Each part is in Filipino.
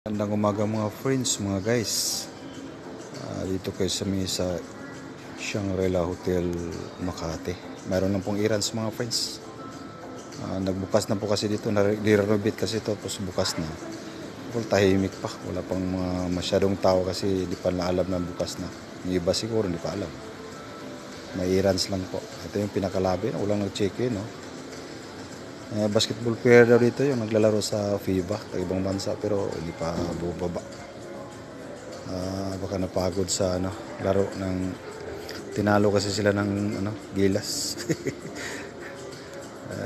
Magandang umaga mga friends, mga guys. Dito kayo sa Shangri-La Hotel Makati. Mayroon lang pong errands mga friends. Nagbukas na po kasi dito, nire-renovate kasi ito, tapos bukas na. Pero tahimik pa, wala pang masyadong tao kasi di pa na alam na bukas na. Yung iba siguro hindi pa alam. May errands lang po. Ito yung pinakalabi, walang nag-check-in, no? Basketball player daw dito yung naglalaro sa FIBA, ibang bansa, pero hindi pa bubaba. Baka napagod sa laro ng tinalo kasi sila ng Gilas.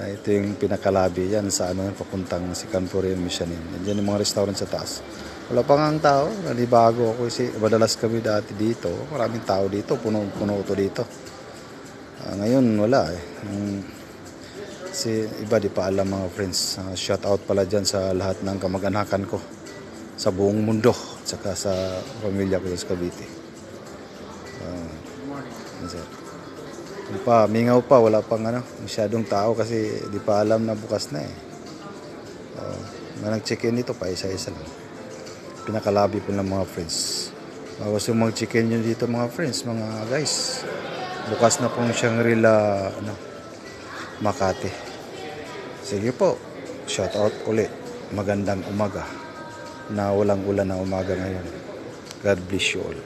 Ito yung pinakalabi yan sa papuntang si Canforean Missionin. Diyan yung mga restaurant sa taas. Wala pa nga ang tao, nalibago ako kasi madalas kami dati dito. Maraming tao dito, puno-puno ito dito. Ngayon wala eh. Kasi iba di pa alam mga friends. Shout out pala dyan sa lahat ng kamag-anakan ko sa buong mundo at saka sa pamilya ko sa Cavite. Mingaw pa, wala pang masyadong tao kasi di pa alam na bukas na eh. Nag-check-in dito pa isa-isa lang. Pinakalabi po ng mga friends. Bawas yung mag-check-in nyo dito mga friends, mga guys. Bukas na pong Shangri-La Makati. Sige po, shout out ulit. Magandang umaga na walang ulan na umaga ngayon. God bless you all.